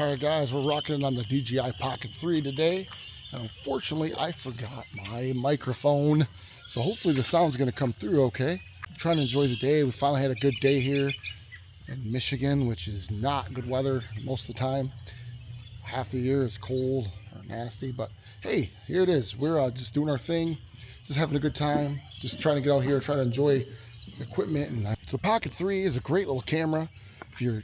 Alright guys, we're rocking it on the DJI Pocket 3 today. And unfortunately, I forgot my microphone. So hopefully the sound's going to come through okay. I'm trying to enjoy the day. We finally had a good day here in Michigan, which is not good weather most of the time. Half the year is cold or nasty, but hey, here it is. We're just doing our thing, just having a good time, just trying to get out here, try to enjoy the equipment. And the Pocket 3 is a great little camera if you're,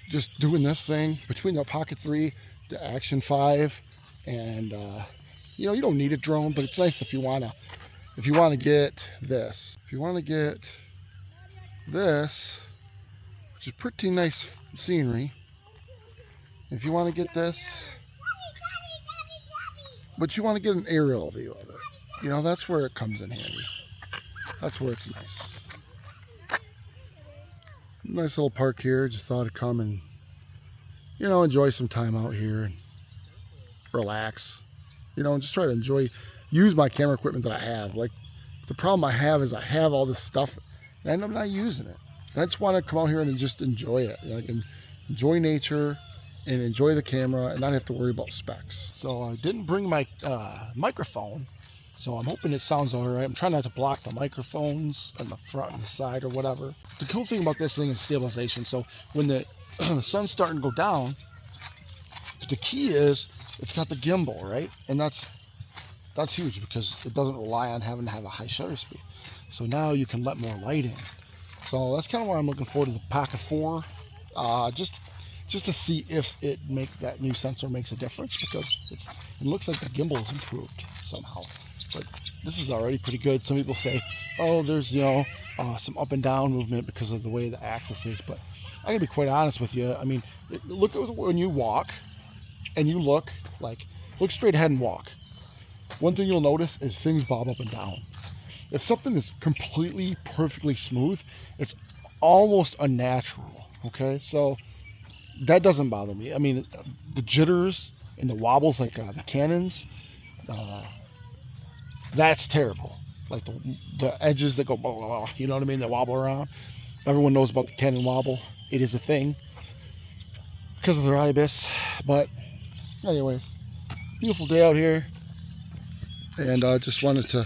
just doing this thing. Between the Pocket 3, the Action 5, and you don't need a drone, but it's nice if you want to get this. If you want to get this, which is pretty nice scenery. If you want to get this, but you want to get an aerial view of it, that's where it comes in handy. That's where it's nice. Nice little park here. Just thought I'd come and, enjoy some time out here and relax, and just try to use my camera equipment that I have. Like, the problem I have is I have all this stuff and I end up not using it. And I just want to come out here and just enjoy it. Enjoy nature and enjoy the camera and not have to worry about specs. So I didn't bring my microphone, so I'm hoping it sounds all right. I'm trying not to block the microphones on the front and the side or whatever. The cool thing about this thing is stabilization. So when the sun's starting to go down, the key is it's got the gimbal, right? And that's huge because it doesn't rely on having to have a high shutter speed. So now you can let more light in. So that's kind of why I'm looking forward to the Pocket 4. Just to see if that new sensor makes a difference, because it looks like the gimbal is improved somehow. But this is already pretty good. Some people say, oh, there's some up and down movement because of the way the axis is. But I gotta be quite honest with you. I mean, look at when you walk and you look straight ahead and walk. One thing you'll notice is things bob up and down. If something is completely perfectly smooth, it's almost unnatural. Okay, so that doesn't bother me. I mean, the jitters and the wobbles, like the Canons, that's terrible. Like the edges that go, blah, blah, blah, you know what I mean? That wobble around. Everyone knows about the Canon wobble. It is a thing because of their IBIS. But anyways, beautiful day out here, and I just wanted to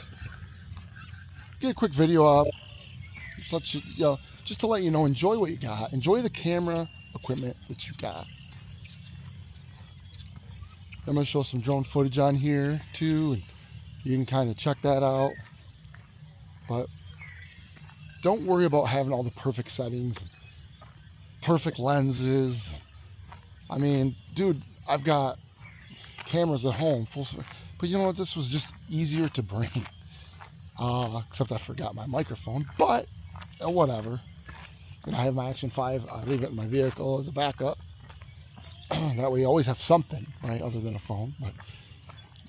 get a quick video up, just to let you know, enjoy what you got, enjoy the camera equipment that you got. I'm going to show some drone footage on here too, and you can kind of check that out. But don't worry about having all the perfect settings, perfect lenses. I mean, dude, I've got cameras at home, but you know what? This was just easier to bring. Except I forgot my microphone, but whatever. I have my Action 5. I leave it in my vehicle as a backup. That way you always have something, right, other than a phone.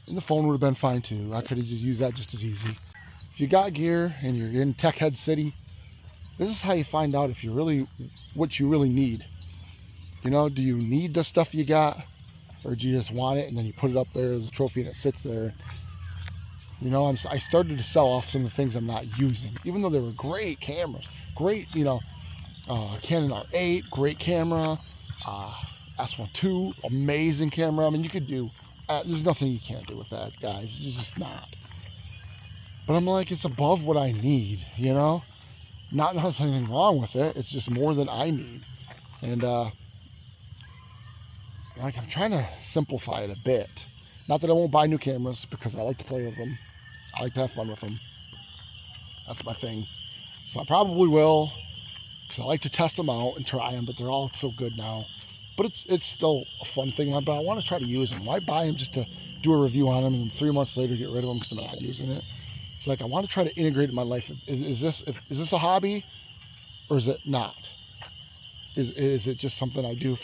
And the phone would have been fine too. I could have just used that just as easy. If you got gear and you're in Tech Head City, this is how you find out if what you really need. Do you need the stuff you got, or do you just want it and then you put it up there as a trophy and it sits there? I started to sell off some of the things I'm not using, even though they were great cameras. Great, Canon R8, great camera. S1 II, amazing camera. I mean, you could do, there's nothing you can't do with that, guys. It's just not. But I'm like, it's above what I need, Not there's anything wrong with it. It's just more than I need. And, I'm trying to simplify it a bit. Not that I won't buy new cameras, because I like to play with them. I like to have fun with them. That's my thing. So I probably will, because I like to test them out and try them, but they're all so good now. But it's still a fun thing, but I want to try to use them. Why buy them just to do a review on them and then 3 months later get rid of them because I'm not using it? It's like I want to try to integrate it in my life. Is this a hobby, or is it not? Is it just something I do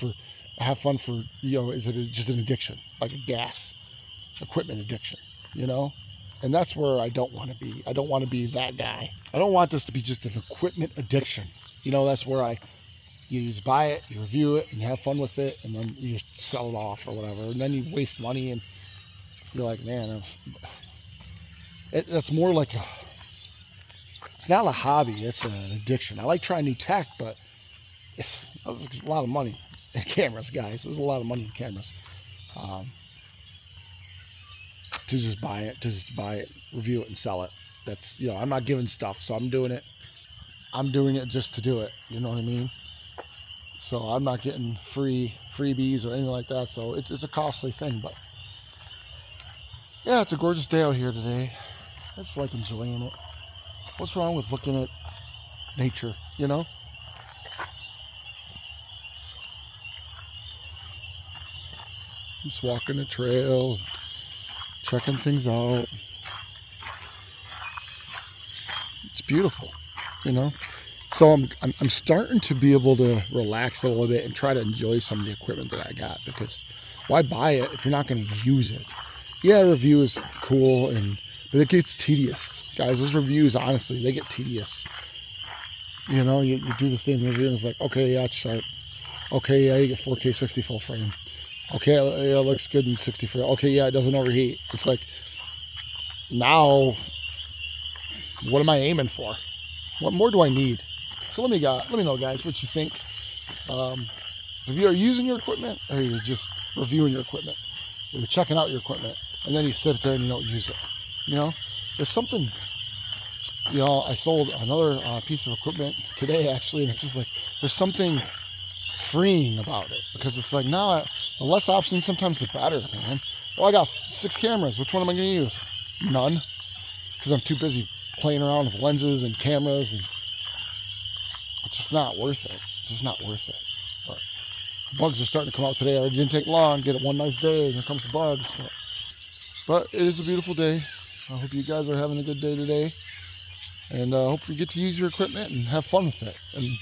I have fun for, is it just an addiction, like a gas equipment addiction, And that's where I don't want to be. I don't want to be that guy. I don't want this to be just an equipment addiction. That's where you just buy it, you review it, and you have fun with it, and then you sell it off or whatever, and then you waste money, and you're like, man, that's more like it's not a hobby, it's an addiction. I like trying new tech, but it's a lot of money. in cameras, guys. There's a lot of money in cameras. To just buy it, review it, and sell it. That's, I'm not giving stuff, so I'm doing it. I'm doing it just to do it. You know what I mean? So I'm not getting freebies or anything like that. So it's a costly thing, but yeah, it's a gorgeous day out here today. I just like enjoying it. What's wrong with looking at nature, Just walking the trail, checking things out. It's beautiful, So I'm starting to be able to relax a little bit and try to enjoy some of the equipment that I got, because why buy it if you're not going to use it? Yeah, a review is cool, but it gets tedious. Guys, those reviews, honestly, they get tedious. You do the same review and it's like, okay, yeah, it's sharp. Okay, yeah, you get 4K 60 full frame. Okay, yeah, it looks good in 60 frame. Okay, yeah, it doesn't overheat. It's like, now, what am I aiming for? What more do I need? So let me know, guys, what you think. If you're using your equipment, or you're just reviewing your equipment, you're checking out your equipment, and then you sit there and you don't use it. There's something. I sold another piece of equipment today, actually, and it's just like, there's something freeing about it, because it's like, now the less options, sometimes the better, man. Well, I got 6 cameras. Which one am I going to use? None, because I'm too busy playing around with lenses and cameras, and it's just not worth it. It's just not worth it. But bugs are starting to come out today. It didn't take long. Get it one nice day, and here comes the bugs. But it is a beautiful day. I hope you guys are having a good day today. And hopefully you get to use your equipment and have fun with it. And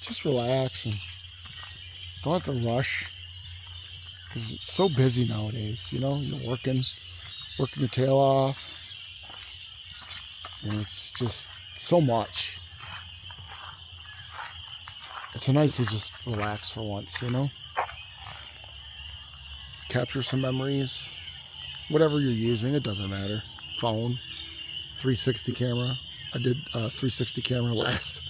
just relax and don't have to rush. Because it's so busy nowadays, You're working your tail off. And it's just so much. It's nice to just relax for once, Capture some memories. Whatever you're using, it doesn't matter. Phone, 360 camera. I did a 360 camera last.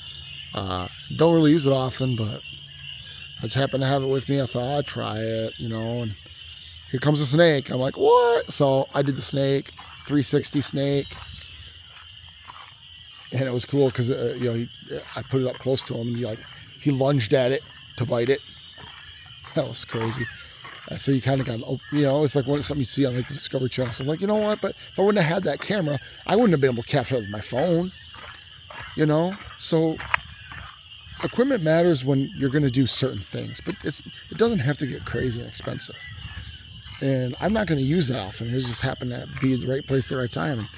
Don't really use it often, but I just happened to have it with me. I thought I'd try it, and here comes a snake. I'm like, what? So I did the snake, 360 snake. And it was cool because, I put it up close to him, and he lunged at it to bite it. That was crazy. So you kind of got, it's like something you see on the Discovery Channel. So I'm like, you know what? But if I wouldn't have had that camera, I wouldn't have been able to capture it with my phone. So equipment matters when you're going to do certain things, but it doesn't have to get crazy and expensive. And I'm not going to use that often. It just happened to be at the right place at the right time. And,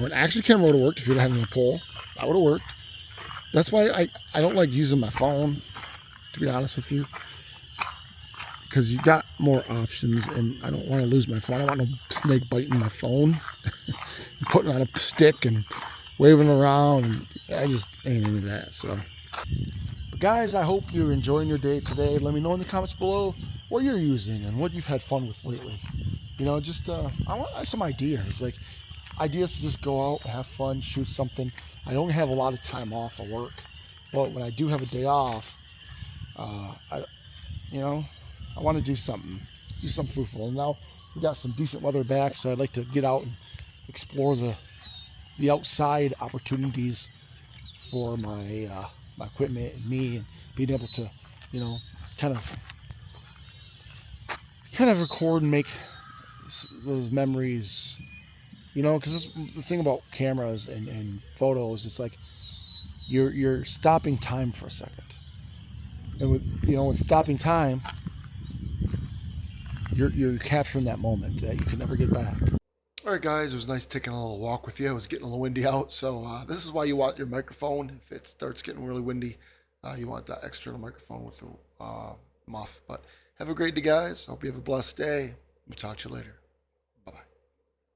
an action camera would have worked if you'd had a pole. That would have worked. That's why I don't like using my phone, to be honest with you. Because you got more options, and I don't want to lose my phone. I don't want no snake biting my phone, putting on a stick and waving around. And I just ain't into that. So, but guys, I hope you're enjoying your day today. Let me know in the comments below what you're using and what you've had fun with lately. Just I want some ideas, like ideas to just go out and have fun, shoot something. I don't have a lot of time off of work, but when I do have a day off, I want to do something. Let's do something fruitful. And now we got some decent weather back, so I'd like to get out and explore the outside opportunities for my equipment and me, and being able to, kind of record and make those memories. Because the thing about cameras and photos, it's like you're stopping time for a second, and with stopping time, you're capturing that moment that you can never get back. All right, guys, it was nice taking a little walk with you. It was getting a little windy out, so this is why you want your microphone. If it starts getting really windy, you want that external microphone with the muff. But have a great day, guys. Hope you have a blessed day. We'll talk to you later.